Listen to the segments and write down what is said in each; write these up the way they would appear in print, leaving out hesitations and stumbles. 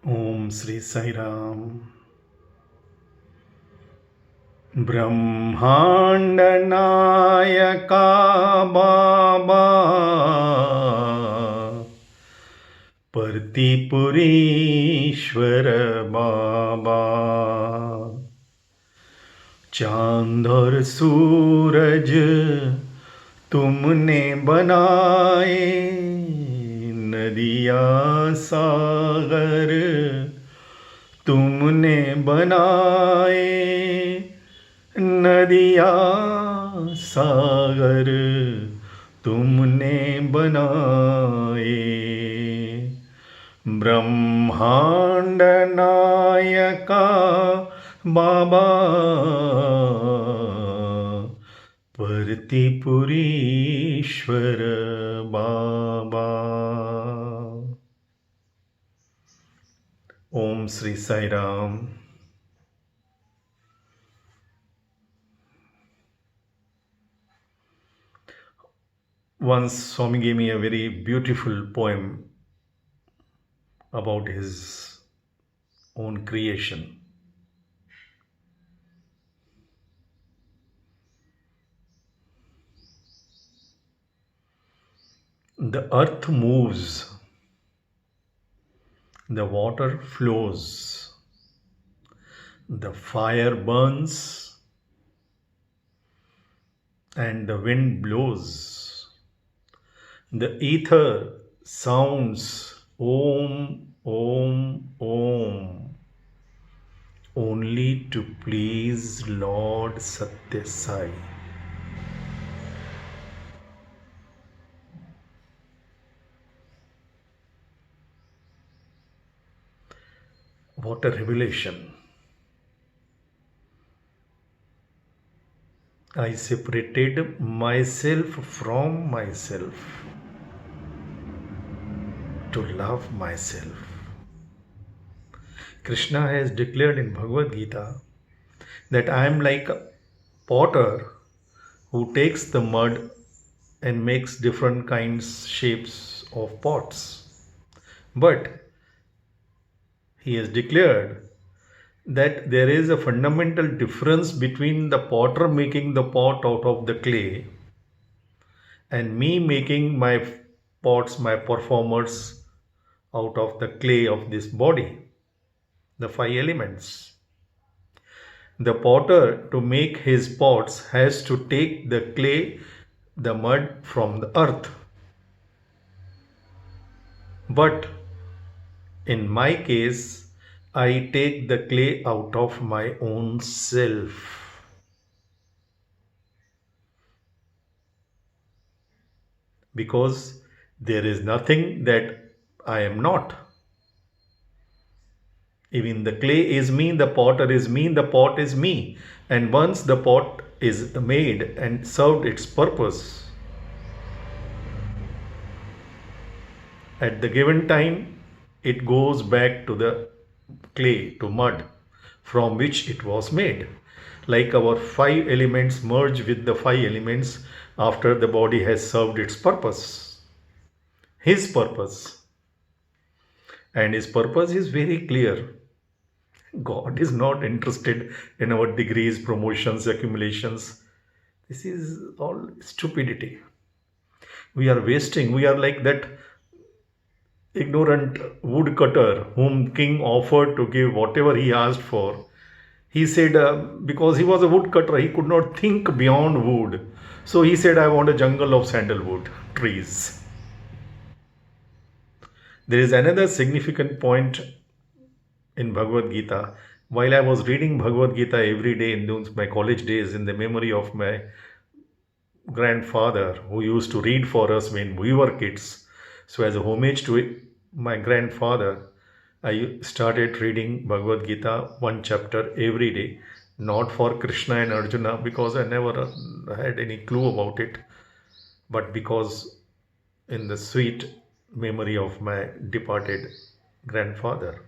ओम श्री साई राम। ब्रह्मांड नायका बाबा, परतीपुरीश्वर बाबा, चांद और सूरज तुमने बनाए, नदिया सागर तुमने बनाए, नदिया सागर तुमने बनाए। ब्रह्मांड नायका बाबा, परतीपुरीश्वर बाबा। ओम Shri Sai Ram. Once Swami gave me a very beautiful poem about his own creation. The earth moves, the water flows, the fire burns, and the wind blows. The ether sounds Om, Om, Om, only to please Lord Satya Sai. What a revelation! I separated myself from myself to love myself. Krishna has declared in Bhagavad Gita that I am like a potter who takes the mud and makes different kinds, shapes of pots. But he has declared that there is a fundamental difference between the potter making the pot out of the clay and me making my pots, my performers out of the clay of this body, the five elements. The potter, to make his pots, has to take the clay, the mud from the earth. But in my case, I take the clay out of my own self. Because there is nothing that I am not. Even the clay is me, the potter is me, the pot is me. And once the pot is made and served its purpose, at the given time, it goes back to the clay, to mud, from which it was made. Like our five elements merge with the five elements after the body has served its purpose. His purpose. And his purpose is very clear. God is not interested in our degrees, promotions, accumulations. This is all stupidity. We are wasting. We are like that ignorant woodcutter whom king offered to give whatever he asked for. He said, because he was a woodcutter, he could not think beyond wood. So he said, I want a jungle of sandalwood trees. There is another significant point in Bhagavad Gita. While I was reading Bhagavad Gita every day in those my college days, in the memory of my grandfather who used to read for us when we were kids. So, as a homage to my grandfather, I started reading Bhagavad Gita one chapter every day, not for Krishna and Arjuna because I never had any clue about it, but because in the sweet memory of my departed grandfather,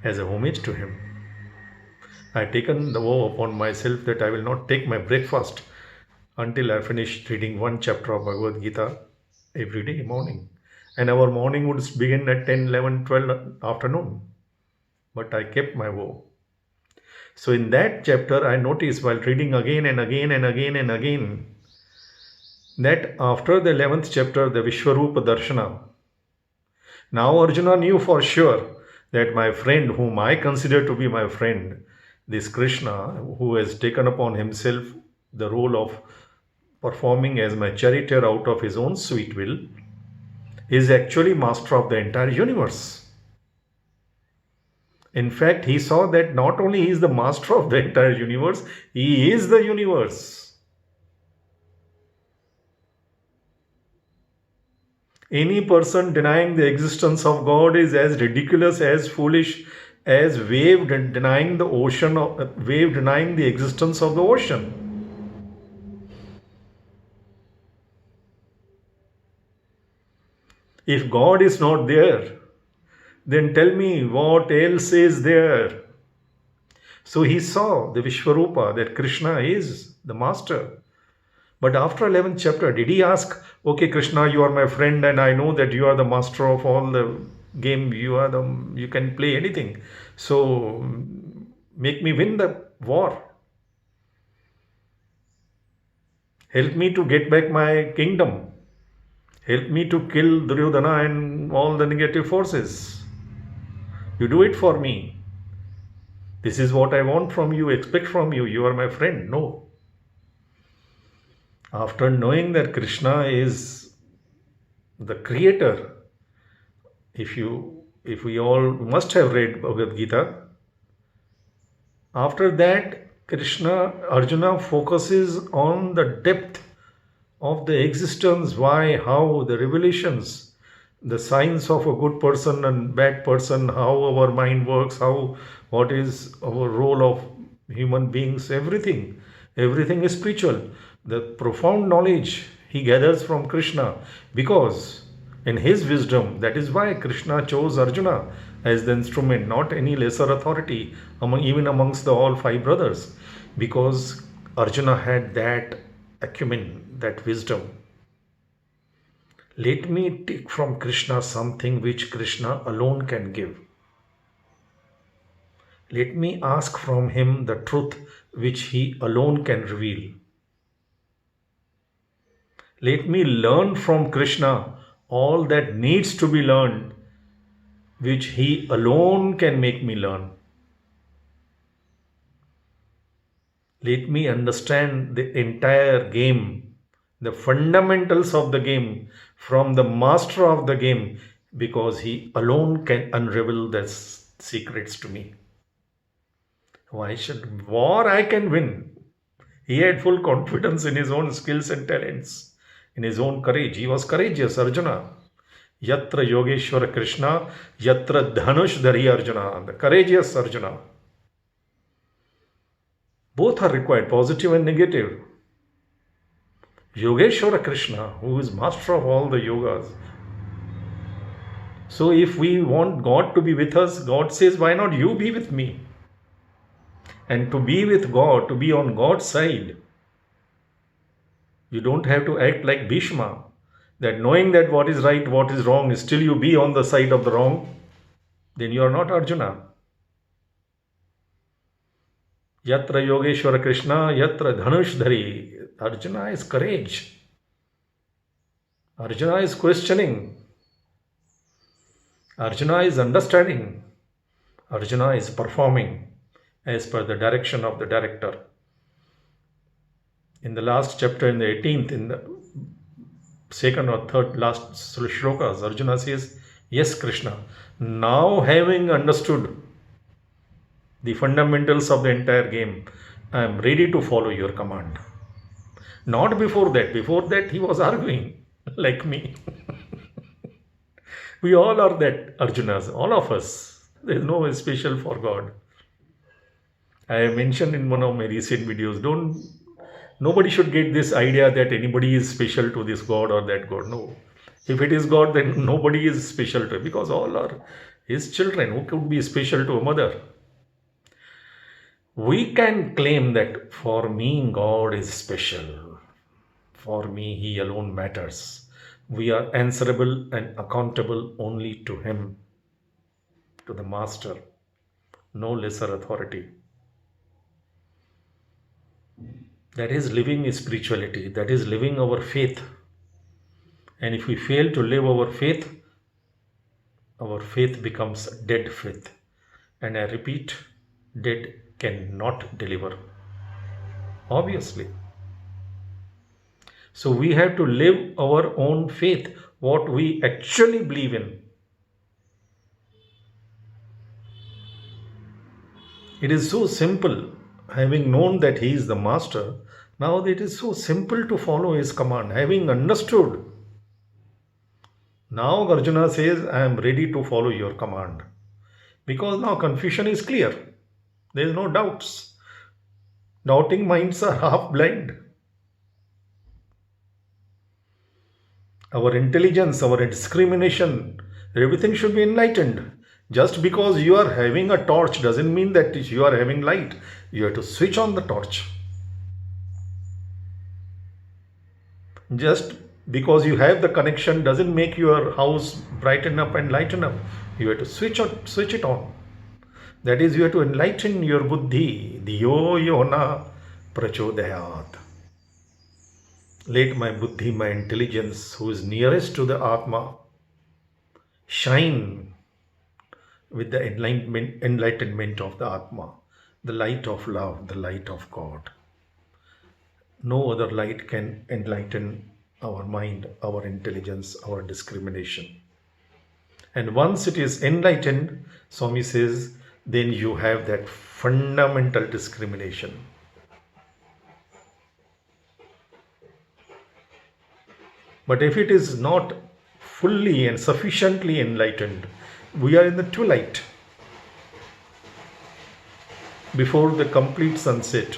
as a homage to him. I had taken the vow upon myself that I will not take my breakfast until I finish reading one chapter of Bhagavad Gita every day morning. and our morning would begin at 10, 11, 12 afternoon. But I kept my vow. So in that chapter, I noticed while reading again and again and again and again that after the 11th chapter, the Vishwarupa Darshana, now Arjuna knew for sure that my friend, whom I consider to be my friend, this Krishna, who has taken upon himself the role of performing as my charioteer out of his own sweet will, is actually master of the entire universe. In fact, he saw that not only he is the master of the entire universe, he is the universe. Any person denying the existence of God is as ridiculous, as foolish as wave denying the ocean, wave denying the existence of the ocean. If God is not there, then tell me what else is there. So he saw the Vishwarupa, that Krishna is the master. But after 11th chapter, did he ask, okay, Krishna, you are my friend and I know that you are the master of all the game, you can play anything. So make me win the war. Help me to get back my kingdom. Help me to kill Duryodhana and all the negative forces. You do it for me. This is what I want from you, expect from you. You are my friend. No. After knowing that Krishna is the creator, if we all must have read Bhagavad Gita, after that Arjuna focuses on the depth of the existence, why, how, the revelations, the signs of a good person and bad person, how our mind works, what is our role of human beings, everything is spiritual. The profound knowledge he gathers from Krishna, because in his wisdom, that is why Krishna chose Arjuna as the instrument, not any lesser authority even amongst the all five brothers, because Arjuna had that acumen, that wisdom. Let me take from Krishna something which Krishna alone can give. Let me ask from him the truth which he alone can reveal. Let me learn from Krishna all that needs to be learned, which he alone can make me learn. Let me understand the entire game, the fundamentals of the game from the master of the game, because he alone can unravel the secrets to me. Why should war I can win? He had full confidence in his own skills and talents, in his own courage. He was courageous, Arjuna. Yatra Yogeshwara Krishna, Yatra Dhanush Dhari Arjuna, the courageous Arjuna. Both are required, positive and negative. Yogeshwara Krishna, who is master of all the yogas. So if we want God to be with us, God says, why not you be with me? And to be with God, to be on God's side, you don't have to act like Bhishma, that knowing that what is right, what is wrong, still you be on the side of the wrong, then you are not Arjuna. Yatra Yogeshwara Krishna, Yatra Dhanush Dhari. Arjuna is courage. Arjuna is questioning. Arjuna is understanding. Arjuna is performing as per the direction of the director. In the last chapter, in the 18th, in the second or third last shlokas, Arjuna says, yes, Krishna, now having understood the fundamentals of the entire game, I am ready to follow your command. Not before that. Before that, he was arguing like me. We all are that Arjunas, all of us. There is no special for God. I have mentioned in one of my recent videos, nobody should get this idea that anybody is special to this God or that God. No. If it is God, then nobody is special to him, because all are his children. Who could be special to a mother? We can claim that for me, God is special. For me, he alone matters. We are answerable and accountable only to Him, to the Master, no lesser authority. That is living spirituality, that is living our faith. And if we fail to live our faith becomes dead faith. And I repeat, dead cannot deliver. Obviously. So we have to live our own faith, what we actually believe in. It is so simple, having known that He is the Master. Now it is so simple to follow His command, having understood. Now Arjuna says, I am ready to follow your command. Because now confusion is clear. There is no doubts. Doubting minds are half blind. Our intelligence, our discrimination, everything should be enlightened. Just because you are having a torch doesn't mean that you are having light. You have to switch on the torch. Just because you have the connection doesn't make your house brighten up and lighten up. You have to switch it on. That is, you have to enlighten your buddhi. Diyo yona prachodayat. Let my buddhi, my intelligence, who is nearest to the Atma, shine with the enlightenment of the Atma, the light of love, the light of God. No other light can enlighten our mind, our intelligence, our discrimination. And once it is enlightened, Swami says, then you have that fundamental discrimination. But if it is not fully and sufficiently enlightened, we are in the twilight before the complete sunset.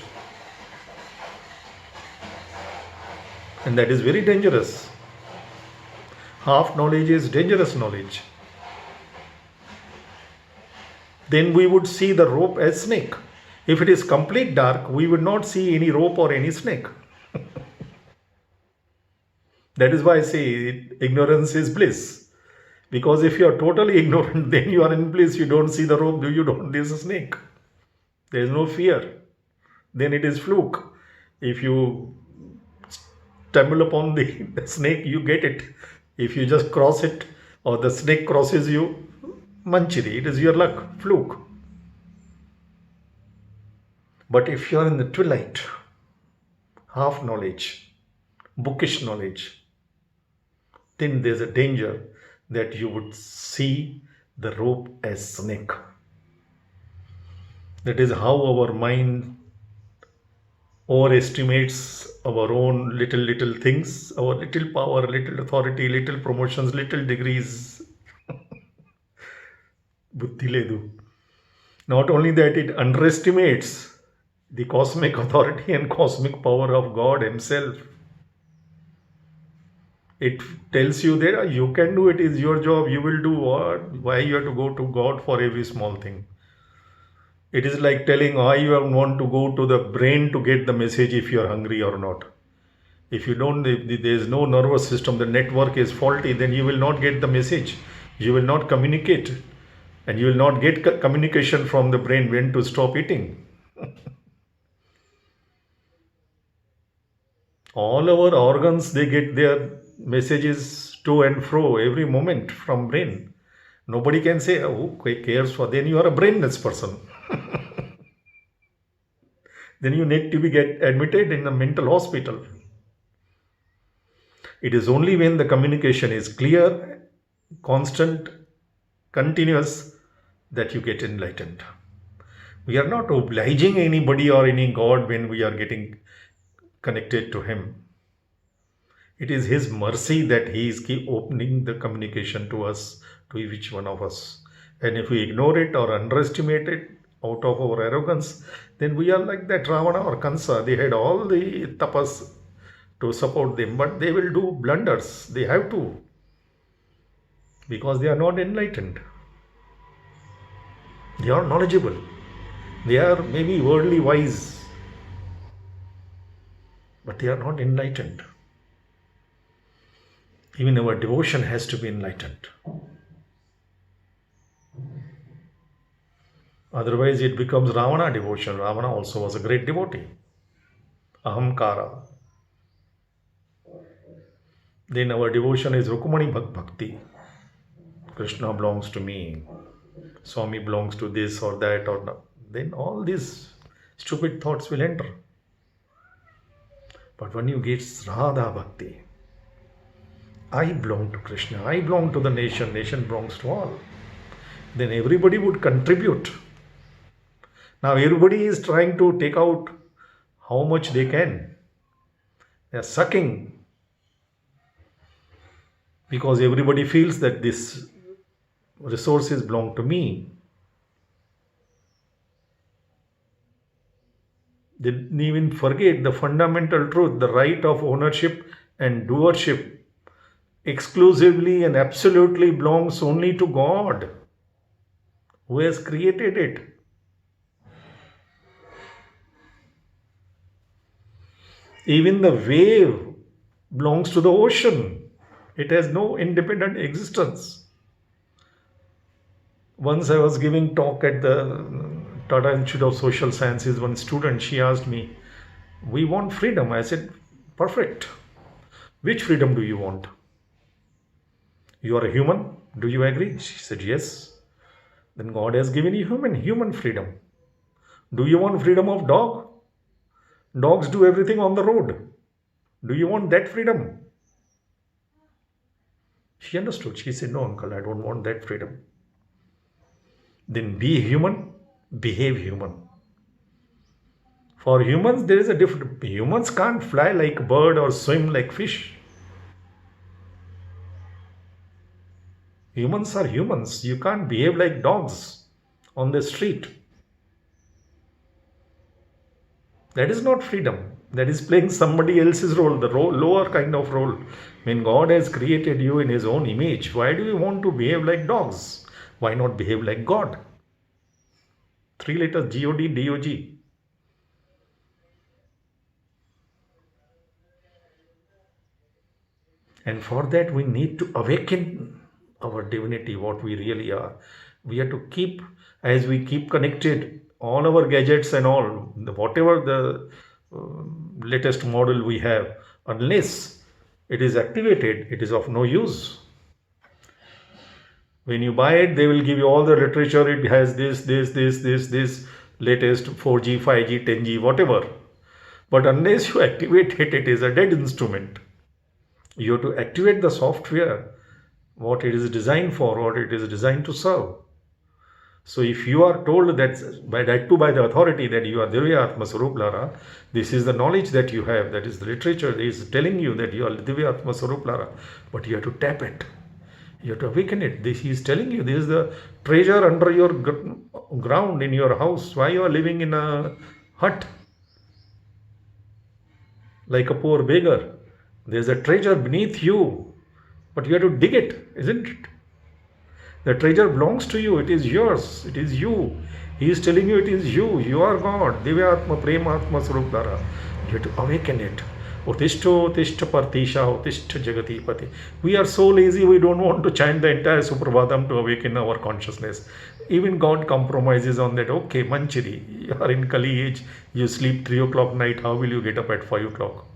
And that is very dangerous. Half knowledge is dangerous knowledge. Then we would see the rope as snake. If it is complete dark, we would not see any rope or any snake. That is why I say ignorance is bliss. Because if you are totally ignorant, then you are in bliss. You don't see the rope, you don't see the snake. There is no fear. Then it is fluke. If you stumble upon the snake, you get it. If you just cross it or the snake crosses you, manchiri, it is your luck, fluke. But if you are in the twilight, half knowledge, bookish knowledge, then there's a danger that you would see the rope as snake. That is how our mind overestimates our own little things, our little power, little authority, little promotions, little degrees. Buddhi ledu. Not only that, it underestimates the cosmic authority and cosmic power of God Himself. It tells you that you can do it, is your job, you will do what, why you have to go to God for every small thing. It is like telling why you want to go to the brain to get the message if you are hungry or not. If you don't, if there is no nervous system, the network is faulty, then you will not get the message. You will not communicate. And you will not get communication from the brain when to stop eating. All our organs, they get their messages to and fro every moment from brain. Nobody can say, oh, who cares for, then you are a brainless person. Then you need to be get admitted in a mental hospital. It is only when the communication is clear, constant, continuous, that you get enlightened. We are not obliging anybody or any God when we are getting connected to Him. It is His mercy that He is keep opening the communication to us, to each one of us. And if we ignore it or underestimate it out of our arrogance, then we are like that Ravana or Kansa. They had all the tapas to support them, but they will do blunders. They have to, because they are not enlightened. They are knowledgeable. They are maybe worldly wise, but they are not enlightened. Even our devotion has to be enlightened. Otherwise, it becomes Ravana devotion. Ravana also was a great devotee. Ahamkara. Then our devotion is Rukumani Bhakti. Krishna belongs to me. Swami belongs to this or that or no. Then all these stupid thoughts will enter. But when you get Radha Bhakti, I belong to Krishna, I belong to the nation, nation belongs to all. Then everybody would contribute. Now everybody is trying to take out how much they can. They are sucking because everybody feels that this resources belong to me. They didn't even forget the fundamental truth, the right of ownership and doership exclusively and absolutely belongs only to God, who has created it. Even the wave belongs to the ocean. It has no independent existence. Once I was giving talk at the Tata Institute of Social Sciences. One student, she asked me, we want freedom. I said, perfect. Which freedom do you want? You are a human. Do you agree? She said, yes. Then God has given you human freedom. Do you want freedom of dog? Dogs do everything on the road. Do you want that freedom? She understood. She said, no, uncle, I don't want that freedom. Then be human, behave human. For humans, there is a different. Humans can't fly like a bird or swim like fish. Humans are humans. You can't behave like dogs on the street. That is not freedom. That is playing somebody else's role, the lower kind of role. When God has created you in His own image, why do you want to behave like dogs? Why not behave like God? 3 letters, G-O-D, D-O-G. And for that, we need to awaken our divinity, what we really are. We have to keep, as we keep connected, all our gadgets and all, whatever the latest model we have, unless it is activated, it is of no use. When you buy it, they will give you all the literature. It has this, latest 4G, 5G, 10G, whatever. But unless you activate it, it is a dead instrument. You have to activate the software, what it is designed for, what it is designed to serve. So if you are told that by the authority that you are Divya Atma Swarup Lara, this is the knowledge that you have, that is the literature that is telling you that you are Divya Atma Swarup Lara, but you have to tap it. You have to awaken it. This he is telling you. This is the treasure under your ground in your house. Why you are living in a hut like a poor beggar? There is a treasure beneath you, but you have to dig it, isn't it? The treasure belongs to you. It is yours. It is you. He is telling you it is you. You are God. Divya Atma Prema Atma Swarup Lara. You have to awaken it. Utishto Utishta Partisha Utishta Jagati Pati. We are so lazy, we don't want to chant the entire Suprabhatam to awaken our consciousness. Even God compromises on that. Okay, Manchiri, you are in Kali age, you sleep 3 o'clock night, how will you get up at 5 o'clock?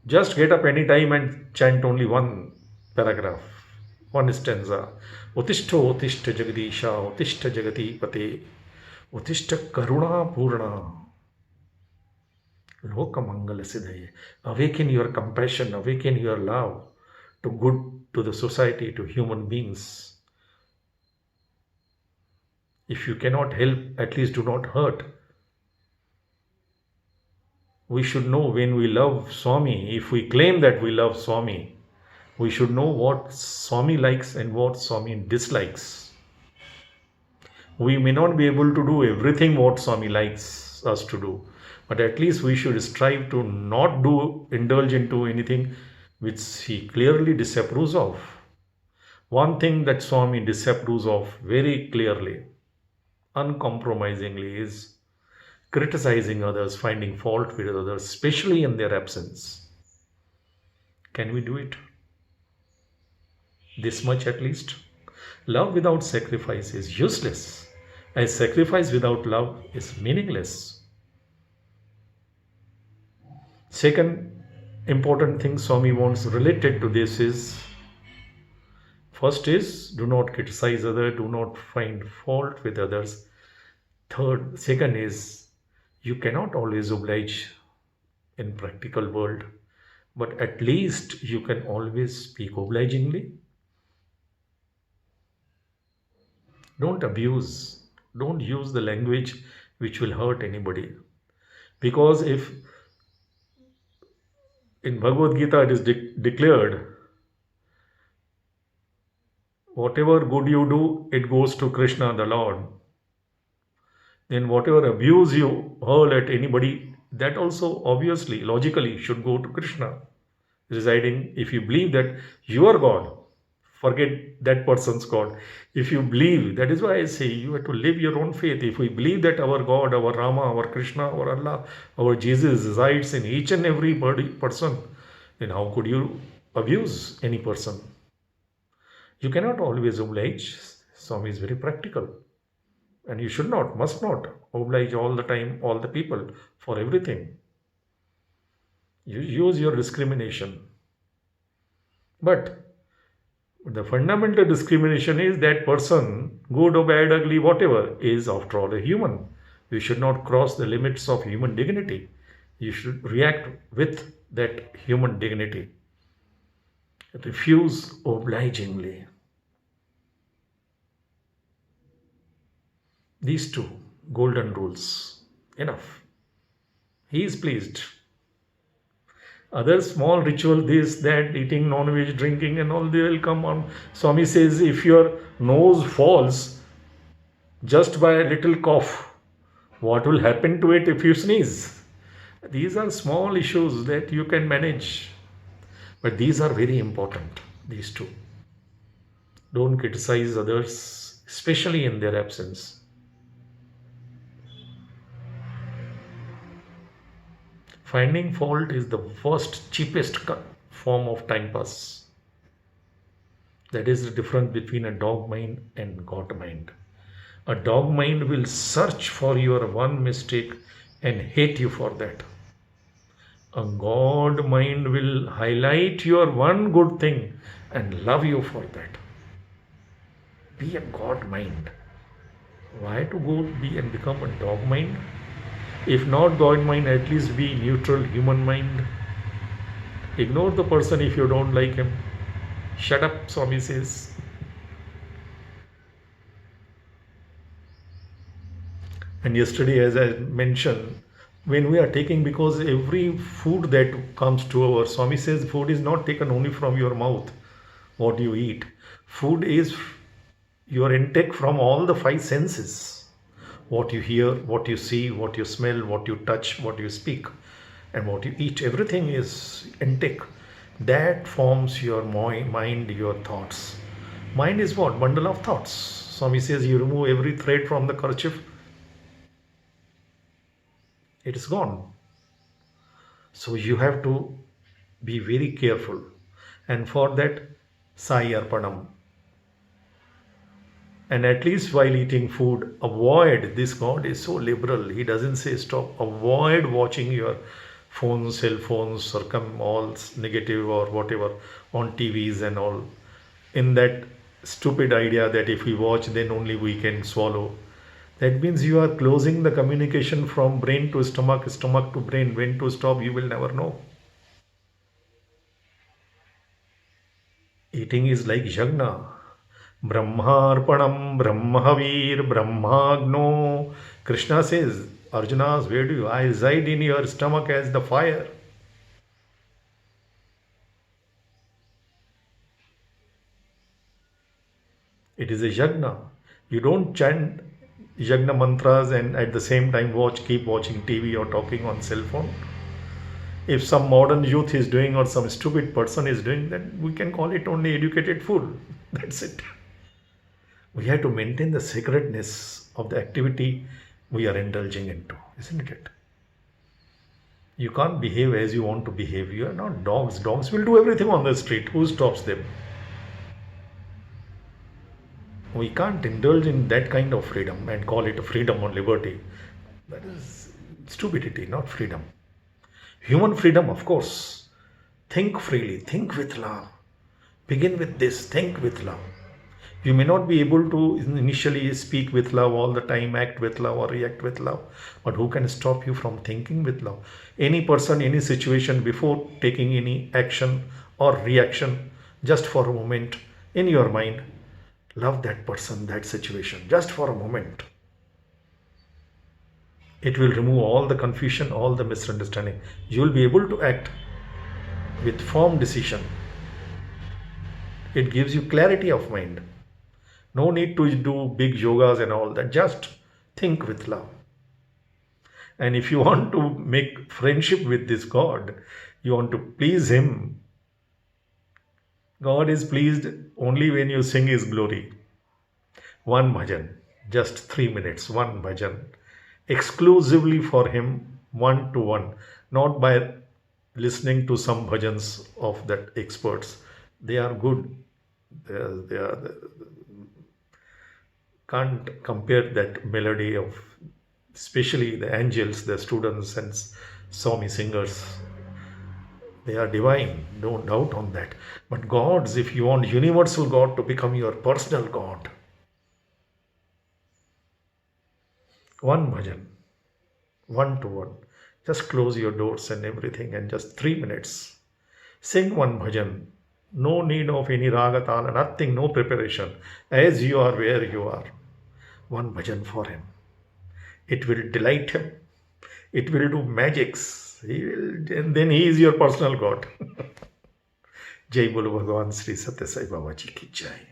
Just get up any time and chant only one paragraph, one stanza. Utishto Utishta Jagadisha Utishta Jagati Pati Utishta Karuna Purna. Lokamangala Siddhaye. Awaken your compassion, awaken your love to good, to the society, to human beings. If you cannot help, at least do not hurt. We should know when we love Swami, if we claim that we love Swami, we should know what Swami likes and what Swami dislikes. We may not be able to do everything what Swami likes us to do, but at least we should strive to not indulge into anything which he clearly disapproves of. One thing that Swami disapproves of very clearly, uncompromisingly, is criticizing others, finding fault with others, especially in their absence. Can we do it? This much at least. Love without sacrifice is useless, as sacrifice without love is meaningless. Second important thing Swami wants related to this is, first is, do not criticize others, do not find fault with others. Second is, you cannot always oblige in practical world, but at least you can always speak obligingly. Don't abuse, don't use the language which will hurt anybody. Because if in Bhagavad Gita it is declared, whatever good you do, it goes to Krishna the Lord. Then whatever abuse you hurl at anybody, that also obviously, logically should go to Krishna residing. If you believe that you are God, forget that person's God. If you believe, that is why I say you have to live your own faith. If we believe that our God, our Rama, our Krishna, our Allah, our Jesus resides in each and every person, then how could you abuse any person? You cannot always oblige. Swami is very practical. And you should not, must not oblige all the time, all the people for everything. You use your discrimination. But the fundamental discrimination is that person, good or bad, ugly, whatever, is after all a human. You should not cross the limits of human dignity. You should react with that human dignity. Refuse obligingly. These two golden rules. Enough. He is pleased. Other small ritual, this, that, eating non-veg, drinking and all, they will come on. Swami says if your nose falls just by a little cough, what will happen to it if you sneeze? These are small issues that you can manage. But these are very important, these two. Don't criticize others, especially in their absence. Finding fault is the worst, cheapest form of time pass. That is the difference between a dog mind and God mind. A dog mind will search for your one mistake and hate you for that. A God mind will highlight your one good thing and love you for that. Be a God mind. Why to go be and become a dog mind? If not God mind, at least be neutral human mind. Ignore the person if you don't like him. Shut up, Swami says. And yesterday, as I mentioned, when we are taking, because every food that comes to our, Swami says food is not taken only from your mouth, what you eat. Food is your intake from all the five senses. What you hear, what you see, what you smell, what you touch, what you speak, and what you eat. Everything is intake. That forms your mind, your thoughts. Mind is what? Bundle of thoughts. Swami says you remove every thread from the kerchief, it is gone. So you have to be very careful. And for that, Sai Arpanam. And at least while eating food, avoid, this God is so liberal, he doesn't say stop, avoid watching your phones, cell phones, or all negative or whatever on TVs and all, in that stupid idea that if we watch then only we can swallow. That means you are closing the communication from brain to stomach, stomach to brain. When to stop, you will never know. Eating is like yagna. Brahmarpanam, Brahmahavir, Brahmagno. Krishna says, Arjuna, where do you? I reside in your stomach as the fire. It is a yagna. You don't chant yagna mantras and at the same time keep watching TV or talking on cell phone. If some modern youth is doing or some stupid person is doing, then we can call it only educated fool. That's it. We have to maintain the sacredness of the activity we are indulging into, isn't it? You can't behave as you want to behave. You are not dogs. Dogs will do everything on the street. Who stops them? We can't indulge in that kind of freedom and call it freedom or liberty. That is stupidity, not freedom. Human freedom, of course. Think freely, think with love. Begin with this, think with love. You may not be able to initially speak with love all the time, act with love, or react with love, but who can stop you from thinking with love? Any person, any situation, before taking any action or reaction, just for a moment in your mind, love that person, that situation, just for a moment. It will remove all the confusion, all the misunderstanding. You will be able to act with firm decision. It gives you clarity of mind. No need to do big yogas and all that. Just think with love. And if you want to make friendship with this God, you want to please Him, God is pleased only when you sing His glory. One bhajan, just 3 minutes, one bhajan, exclusively for Him, one to one, not by listening to some bhajans of that experts. They are good. They are can't compare that melody of, especially the angels, the students and Swami singers. They are divine, no doubt on that. But gods, if you want universal God to become your personal God, one bhajan, one to one. Just close your doors and everything and just 3 minutes. Sing one bhajan. No need of any raga tala, nothing, no preparation. As you are, where you are. One bhajan for Him. It will delight Him. It will do magics. And then He is your personal God. Jai Bolo Bhagavan Sri Satya Sai Baba Ji ki Jai.